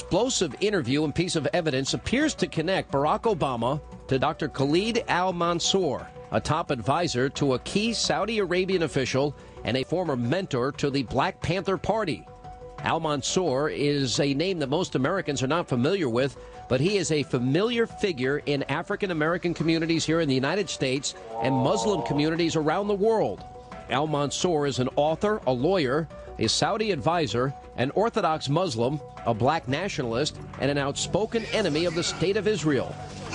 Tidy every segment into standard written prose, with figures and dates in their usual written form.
explosive interview and piece of evidence appears to connect Barack Obama to Dr. Khalid al-Mansour, a top advisor to a key Saudi Arabian official and a former mentor to the Black Panther Party. Al-Mansour is a name that most Americans are not familiar with, but he is a familiar figure in African-American communities here in the United States and Muslim communities around the world. Al-Mansour is an author, a lawyer, a Saudi advisor, an Orthodox Muslim, a black nationalist, and an outspoken enemy of the State of Israel.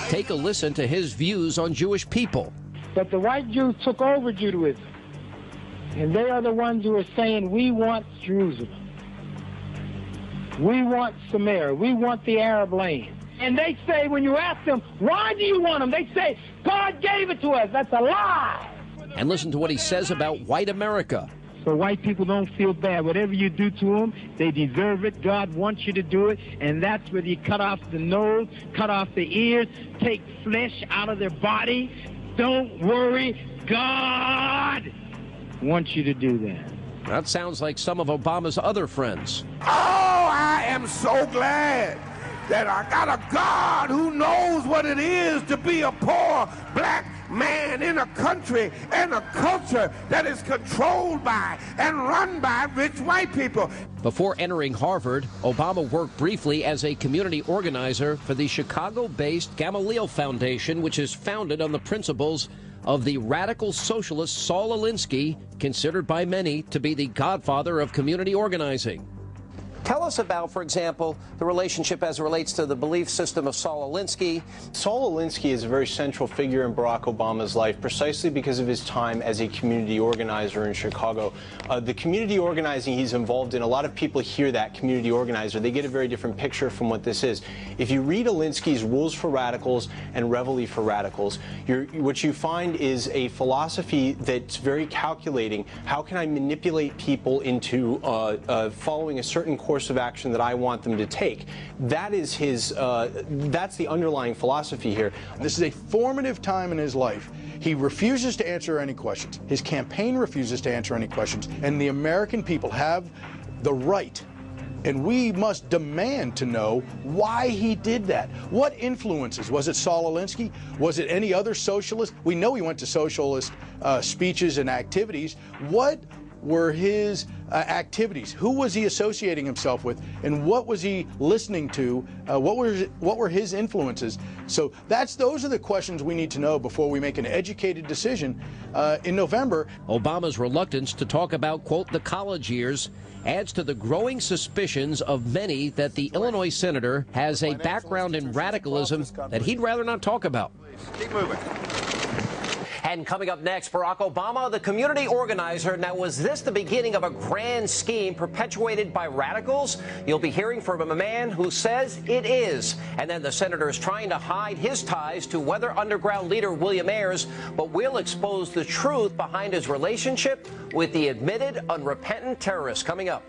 Take a listen to his views on Jewish people. But the white Jews took over Judaism, and they are the ones who are saying, we want Jerusalem. We want Samaria. We want the Arab land. And they say, when you ask them, why do you want them? They say, God gave it to us. That's a lie. And listen to what he says about white America. So white people don't feel bad. Whatever you do to them, they deserve it. God wants you to do it. And that's whether you cut off the nose, cut off the ears, take flesh out of their body. Don't worry. God wants you to do that. That sounds like some of Obama's other friends. Oh, I am so glad that I got a God who knows what it is to be a poor black man in a country and a culture that is controlled by and run by rich white people. Before entering Harvard, Obama worked briefly as a community organizer for the Chicago-based Gamaliel Foundation, which is founded on the principles of the radical socialist Saul Alinsky, considered by many to be the godfather of community organizing. Tell us about, for example, the relationship as it relates to the belief system of Saul Alinsky. Saul Alinsky is a very central figure in Barack Obama's life precisely because of his time as a community organizer in Chicago. The community organizing he's involved in, a lot of people hear that community organizer. They get a very different picture from what this is. If you read Alinsky's Rules for Radicals and Reveille for Radicals, what you find is a philosophy that's very calculating. How can I manipulate people into following a certain course of action that I want them to take? That is his, that's the underlying philosophy here. This is a formative time in his life. He refuses to answer any questions. His campaign refuses to answer any questions. And the American people have the right, and we must demand to know why he did that. What influences? Was it Saul Alinsky? Was it any other socialist? We know he went to socialist speeches and activities. What were his activities? Who was he associating himself with, and what was he listening to? What were his influences? So those are the questions we need to know before we make an educated decision in November. Obama's reluctance to talk about, quote, the college years adds to the growing suspicions of many that the Illinois senator has a background in radicalism that he'd rather not talk about. Keep moving. And coming up next, Barack Obama, the community organizer. Now, was this the beginning of a grand scheme perpetuated by radicals? You'll be hearing from a man who says it is. And then the senator is trying to hide his ties to Weather Underground leader William Ayers, but we'll expose the truth behind his relationship with the admitted unrepentant terrorist. Coming up.